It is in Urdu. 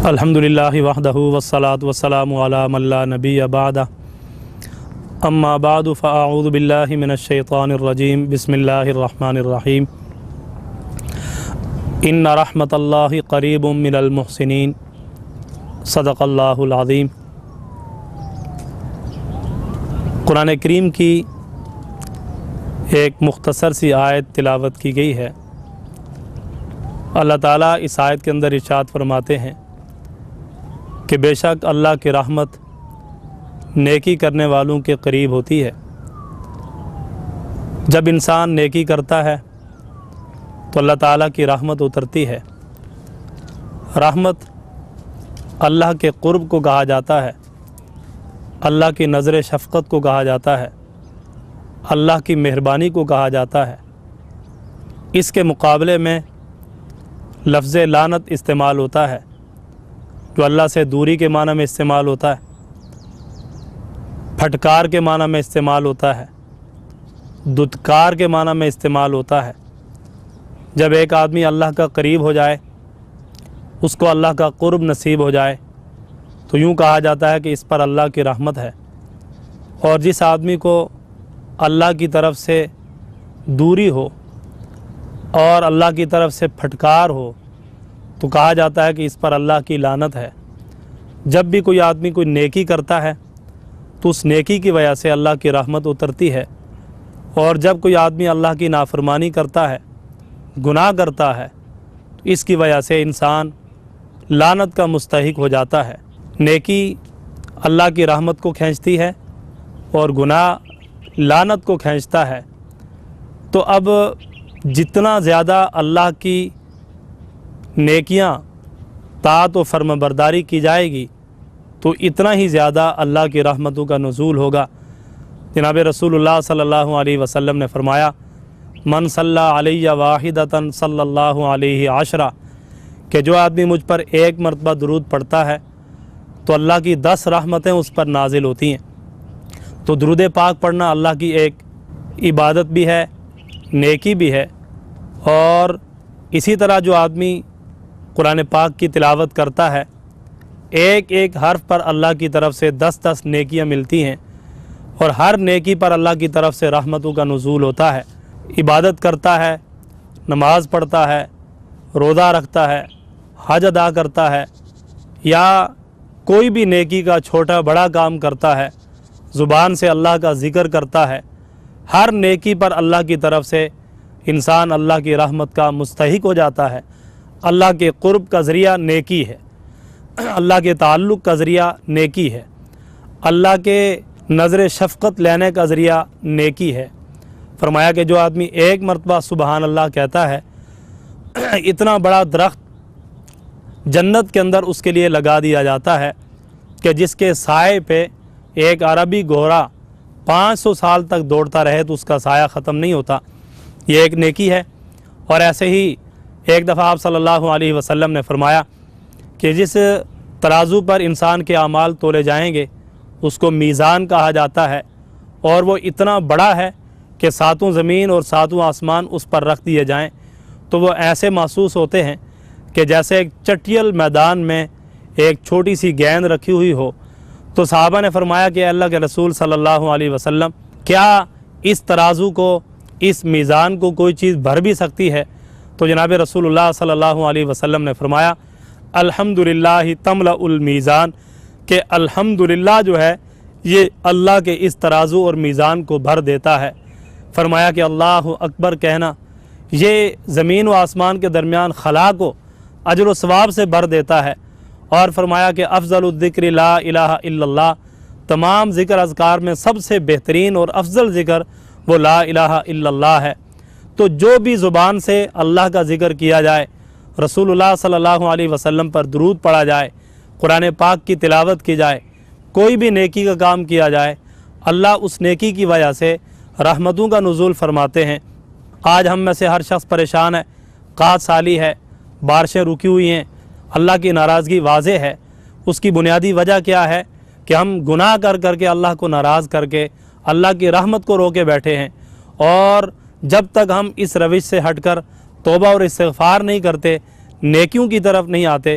الحمدللہ وحدہ والصلاة والسلام علی من لا نبی بعدہ اما بعد فاعوذ باللہ من الشیطان الرجیم بسم اللہ الرحمن الرحیم ان رحمت اللہ قریب من المحسنین صدق اللہ العظیم۔ قرآن کریم کی ایک مختصر سی آیت تلاوت کی گئی ہے۔ اللہ تعالیٰ اس آیت کے اندر ارشاد فرماتے ہیں کہ بے شک اللہ کی رحمت نیکی کرنے والوں کے قریب ہوتی ہے۔ جب انسان نیکی کرتا ہے تو اللہ تعالیٰ کی رحمت اترتی ہے۔ رحمت اللہ کے قرب کو کہا جاتا ہے، اللہ کی نظر شفقت کو کہا جاتا ہے، اللہ کی مہربانی کو کہا جاتا ہے۔ اس کے مقابلے میں لفظ لعنت استعمال ہوتا ہے، جو اللہ سے دوری کے معنی میں استعمال ہوتا ہے، پھٹکار کے معنی میں استعمال ہوتا ہے، دھتکار کے معنی میں استعمال ہوتا ہے۔ جب ایک آدمی اللہ کا قریب ہو جائے، اس کو اللہ کا قرب نصیب ہو جائے، تو یوں کہا جاتا ہے کہ اس پر اللہ کی رحمت ہے۔ اور جس آدمی کو اللہ کی طرف سے دوری ہو اور اللہ کی طرف سے پھٹکار ہو تو کہا جاتا ہے کہ اس پر اللہ کی لعنت ہے۔ جب بھی کوئی آدمی کوئی نیکی کرتا ہے تو اس نیکی کی وجہ سے اللہ کی رحمت اترتی ہے، اور جب کوئی آدمی اللہ کی نافرمانی کرتا ہے، گناہ کرتا ہے، تو اس کی وجہ سے انسان لعنت کا مستحق ہو جاتا ہے۔ نیکی اللہ کی رحمت کو کھینچتی ہے اور گناہ لعنت کو کھینچتا ہے۔ تو اب جتنا زیادہ اللہ کی نیکیاں طاعت و فرم برداری کی جائے گی تو اتنا ہی زیادہ اللہ کی رحمتوں کا نزول ہوگا۔ جناب رسول اللہ صلی اللہ علیہ وسلم نے فرمایا، من صلی علیہ واحدۃ صلی اللہ علیہ عشرہ، کہ جو آدمی مجھ پر ایک مرتبہ درود پڑھتا ہے تو اللہ کی 10 رحمتیں اس پر نازل ہوتی ہیں۔ تو درود پاک پڑھنا اللہ کی ایک عبادت بھی ہے، نیکی بھی ہے۔ اور اسی طرح جو آدمی قرآن پاک کی تلاوت کرتا ہے، ایک ایک حرف پر اللہ کی طرف سے 10 نیکیاں ملتی ہیں، اور ہر نیکی پر اللہ کی طرف سے رحمتوں کا نزول ہوتا ہے۔ عبادت کرتا ہے، نماز پڑھتا ہے، روزہ رکھتا ہے، حج ادا کرتا ہے، یا کوئی بھی نیکی کا چھوٹا بڑا کام کرتا ہے، زبان سے اللہ کا ذکر کرتا ہے، ہر نیکی پر اللہ کی طرف سے انسان اللہ کی رحمت کا مستحق ہو جاتا ہے۔ اللہ کے قرب کا ذریعہ نیکی ہے، اللہ کے تعلق کا ذریعہ نیکی ہے، اللہ کے نظر شفقت لینے کا ذریعہ نیکی ہے۔ فرمایا کہ جو آدمی ایک مرتبہ سبحان اللہ کہتا ہے، اتنا بڑا درخت جنت کے اندر اس کے لیے لگا دیا جاتا ہے کہ جس کے سائے پہ ایک عربی گھوڑا 500 سال تک دوڑتا رہے تو اس کا سایہ ختم نہیں ہوتا۔ یہ ایک نیکی ہے۔ اور ایسے ہی ایک دفعہ آپ صلی اللہ علیہ وسلم نے فرمایا کہ جس ترازو پر انسان کے اعمال تولے جائیں گے اس کو میزان کہا جاتا ہے، اور وہ اتنا بڑا ہے کہ 7 زمین اور 7 آسمان اس پر رکھ دیے جائیں تو وہ ایسے محسوس ہوتے ہیں کہ جیسے ایک چٹیل میدان میں ایک چھوٹی سی گیند رکھی ہوئی ہو۔ تو صحابہ نے فرمایا کہ اللہ کے رسول صلی اللہ علیہ وسلم، کیا اس ترازو کو، اس میزان کو کوئی چیز بھر بھی سکتی ہے؟ تو جناب رسول اللہ صلی اللہ علیہ وسلم نے فرمایا، الحمدللہ تملأ المیزان، کہ الحمدللہ جو ہے یہ اللہ کے اس ترازو اور میزان کو بھر دیتا ہے۔ فرمایا کہ اللہ اکبر کہنا یہ زمین و آسمان کے درمیان خلا کو اجر و ثواب سے بھر دیتا ہے۔ اور فرمایا کہ افضل الذکر لا الہ الا اللہ، تمام ذکر اذکار میں سب سے بہترین اور افضل ذکر وہ لا الہ الا اللہ ہے۔ تو جو بھی زبان سے اللہ کا ذکر کیا جائے، رسول اللہ صلی اللہ علیہ وسلم پر درود پڑھا جائے، قرآن پاک کی تلاوت کی جائے، کوئی بھی نیکی کا کام کیا جائے، اللہ اس نیکی کی وجہ سے رحمتوں کا نزول فرماتے ہیں۔ آج ہم میں سے ہر شخص پریشان ہے، قحط سالی ہے، بارشیں رکی ہوئی ہیں، اللہ کی ناراضگی واضح ہے۔ اس کی بنیادی وجہ کیا ہے کہ ہم گناہ کر کے اللہ کو ناراض کر کے اللہ کی رحمت کو روکے بیٹھے ہیں۔ اور جب تک ہم اس روش سے ہٹ کر توبہ اور استغفار نہیں کرتے، نیکیوں کی طرف نہیں آتے،